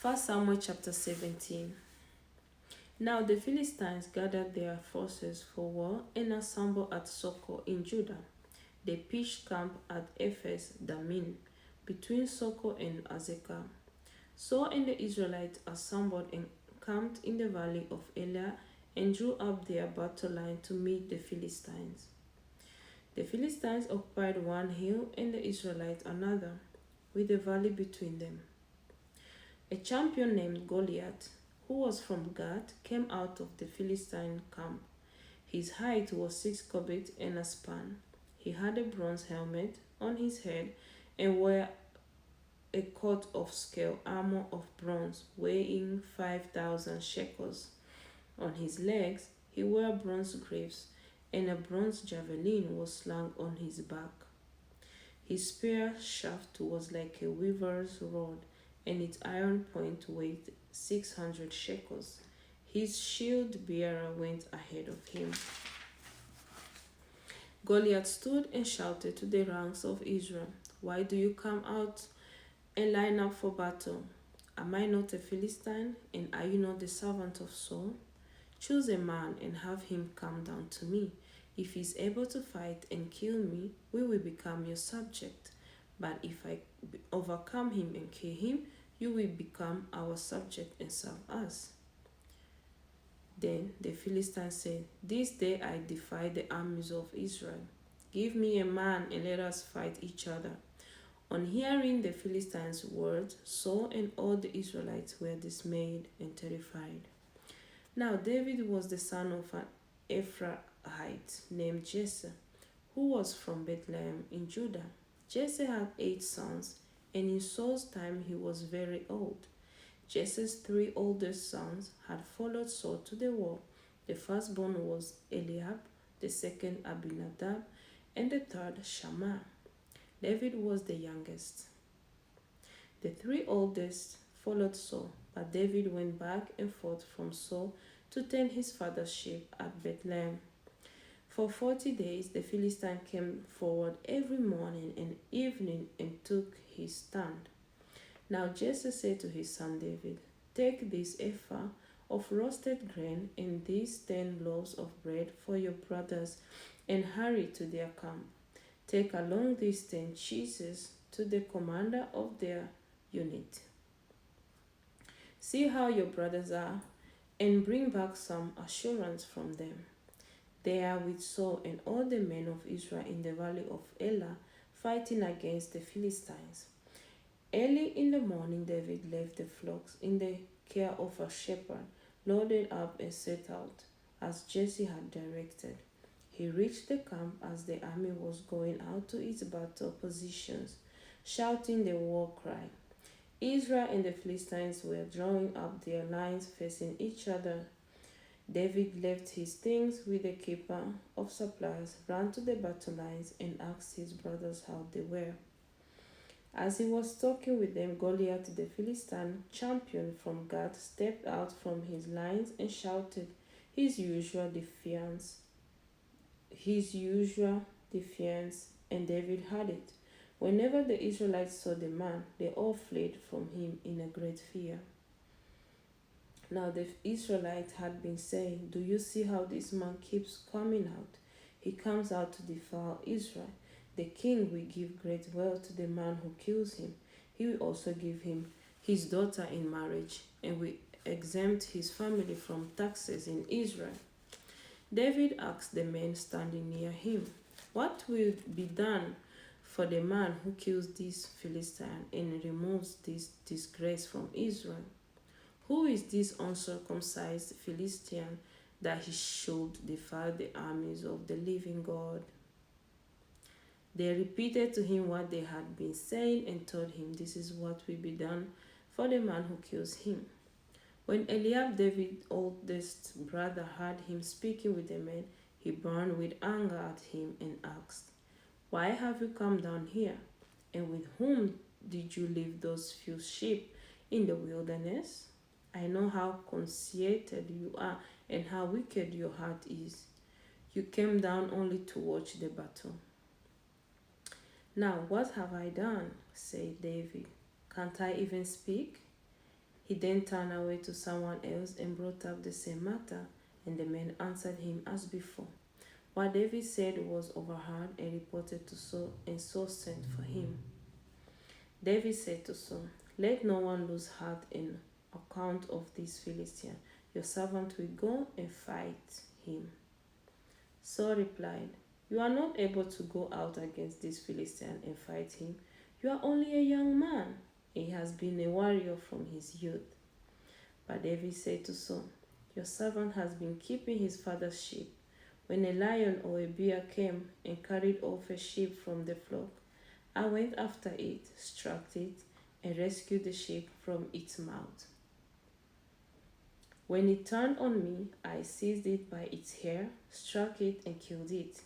1 Samuel chapter 17. Now the Philistines gathered their forces for war and assembled at Socoh in Judah. They pitched camp at Ephes Dammim, between Socoh and Azekah. Saul and the Israelites assembled and camped in the valley of Elah and drew up their battle line to meet the Philistines. The Philistines occupied one hill and the Israelites another, with a valley between them. A champion named Goliath, who was from Gath, came out of the Philistine camp. His height was 6 cubits and a span. He had a bronze helmet on his head and wore a coat of scale armor of bronze weighing 5,000 shekels. On his legs he wore bronze greaves, and a bronze javelin was slung on his back. His spear shaft was like a weaver's rod, and its iron point weighed 600 shekels. His shield bearer went ahead of him. Goliath stood and shouted to the ranks of Israel, "Why do you come out and line up for battle? Am I not a Philistine, and are you not the servant of Saul? Choose a man and have him come down to me. If he is able to fight and kill me, we will become your subject. But if I overcome him and kill him, you will become our subject and serve us." Then the Philistines said, "This day I defy the armies of Israel. Give me a man and let us fight each other." On hearing the Philistines' words, Saul and all the Israelites were dismayed and terrified. Now David was the son of an Ephrathite named Jesse, who was from Bethlehem in Judah. Jesse had 8 sons, and in Saul's time he was very old. Jesse's 3 oldest sons had followed Saul to the war. The firstborn was Eliab, the second Abinadab, and the third Shammah. David was the youngest. The 3 oldest followed Saul, but David went back and forth from Saul to tend his father's sheep at Bethlehem. For 40 days the Philistine came forward every morning and evening and took his stand. Now Jesse said to his son David, "Take this ephah of roasted grain and these 10 loaves of bread for your brothers and hurry to their camp. Take along these 10 cheeses to the commander of their unit. See how your brothers are and bring back some assurance from them. They are with Saul and all the men of Israel in the valley of Elah, fighting against the Philistines." Early in the morning David left the flocks in the care of a shepherd, loaded up and set out, as Jesse had directed. He reached the camp as the army was going out to its battle positions, shouting the war cry. Israel and the Philistines were drawing up their lines facing each other. David left his things with the keeper of supplies, ran to the battle lines, and asked his brothers how they were. As he was talking with them, Goliath the Philistine champion from Gath stepped out from his lines and shouted his usual defiance, and David heard it. Whenever the Israelites saw the man, they all fled from him in a great fear. Now the Israelites had been saying, "Do you see how this man keeps coming out? He comes out to defile Israel. The king will give great wealth to the man who kills him. He will also give him his daughter in marriage and will exempt his family from taxes in Israel." David asked the men standing near him, "What will be done for the man who kills this Philistine and removes this disgrace from Israel? Who is this uncircumcised Philistine that he should defile the armies of the living God?" They repeated to him what they had been saying and told him, "This is what will be done for the man who kills him." When Eliab, David's oldest brother, heard him speaking with the men, he burned with anger at him and asked, "Why have you come down here? And with whom did you leave those few sheep in the wilderness? I know how conceited you are and how wicked your heart is. You came down only to watch the battle." "Now what have I done?" said David. "Can't I even speak?" He then turned away to someone else and brought up the same matter, and the men answered him as before. What David said was overheard and reported to Saul, and Saul sent for him. David said to Saul, "Let no one lose heart in account of this Philistine. Your servant will go and fight him." Saul replied, "You are not able to go out against this Philistine and fight him. You are only a young man. He has been a warrior from his youth." But David said to Saul, "Your servant has been keeping his father's sheep. When a lion or a bear came and carried off a sheep from the flock, I went after it, struck it, and rescued the sheep from its mouth. When it turned on me, I seized it by its hair, struck it, and killed it.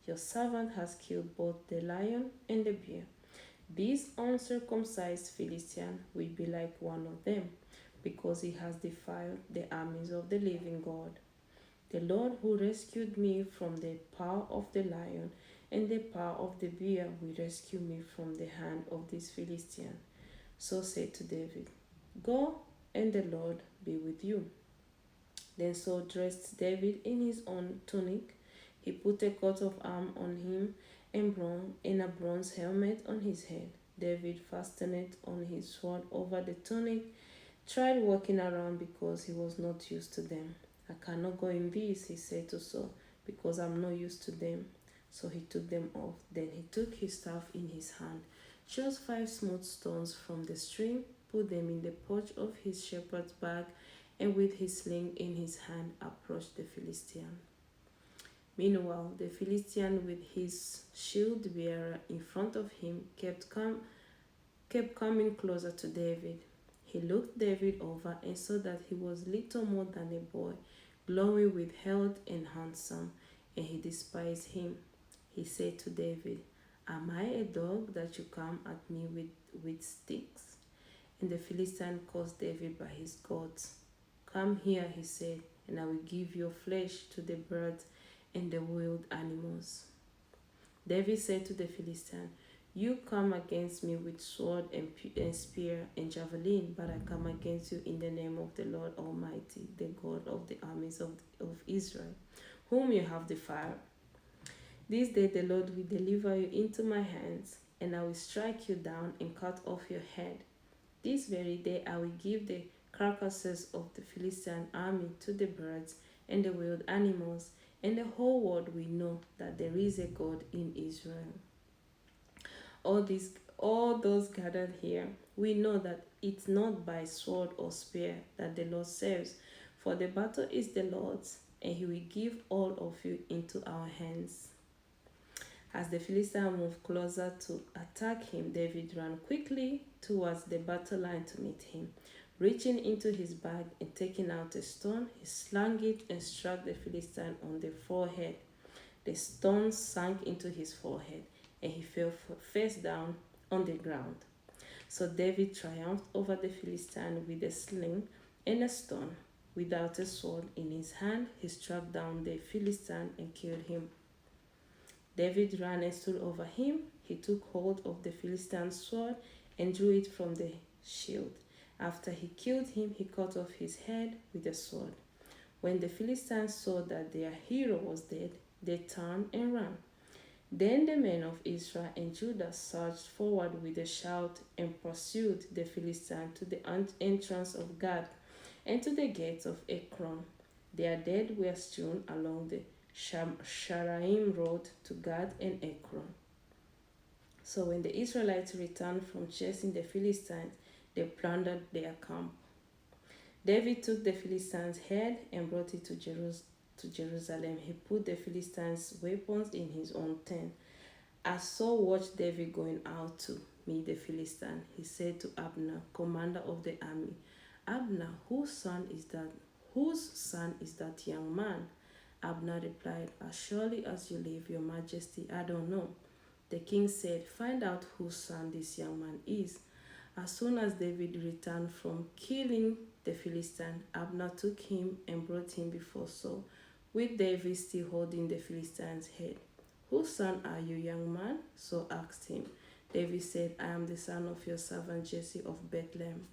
Your servant has killed both the lion and the bear. This uncircumcised Philistine will be like one of them, because he has defied the armies of the living God. The Lord who rescued me from the power of the lion and the power of the bear will rescue me from the hand of this Philistine." So said to David, "Go, and the Lord be with you." Then Saul dressed David in his own tunic. He put a coat of arms on him and a bronze helmet on his head. David fastened it on his sword over the tunic, tried walking around because he was not used to them. "I cannot go in these," he said to Saul, "because I'm not used to them." So he took them off. Then he took his staff in his hand, chose 5 smooth stones from the stream, put them in the pouch of his shepherd's bag, and with his sling in his hand approached the Philistine. Meanwhile, the Philistine with his shield bearer in front of him kept coming closer to David. He looked David over and saw that he was little more than a boy, glowing with health and handsome, and he despised him. He said to David, "Am I a dog that you come at me with sticks?" And the Philistine cursed David by his gods. "Come here," he said, "and I will give your flesh to the birds and the wild animals." David said to the Philistine, "You come against me with sword and spear and javelin, but I come against you in the name of the Lord Almighty, the God of the armies of Israel, whom you have defied. This day the Lord will deliver you into my hands, and I will strike you down and cut off your head. This very day I will give the carcasses of the Philistine army to the birds and the wild animals, and the whole world will know that there is a God in Israel." All those gathered here, we know that it's not by sword or spear that the Lord saves, for the battle is the Lord's, and he will give all of you into our hands. As the Philistine moved closer to attack him, David ran quickly towards the battle line to meet him. Reaching into his bag and taking out a stone, he slung it and struck the Philistine on the forehead. The stone sank into his forehead, and he fell face down on the ground. So David triumphed over the Philistine with a sling and a stone. Without a sword in his hand, he struck down the Philistine and killed him. David ran and stood over him. He took hold of the Philistine's sword and drew it from the shield. After he killed him, he cut off his head with a sword. When the Philistines saw that their hero was dead, they turned and ran. Then the men of Israel and Judah surged forward with a shout and pursued the Philistines to the entrance of Gath and to the gates of Ekron. Their dead were strewn along the Sharaim road to Gath and Ekron. So when the Israelites returned from chasing the Philistines, they plundered their camp. David took the Philistines' head and brought it to Jerusalem. He put the Philistines' weapons in his own tent. As Saul watched David going out to meet the Philistine, he said to Abner, commander of the army, "Abner, whose son is that young man?" Abner replied, "As surely as you live, your majesty, I don't know." The king said, "Find out whose son this young man is." As soon as David returned from killing the Philistine, Abner took him and brought him before Saul, with David still holding the Philistine's head. "Whose son are you, young man?" Saul asked him. David said, "I am the son of your servant Jesse of Bethlehem."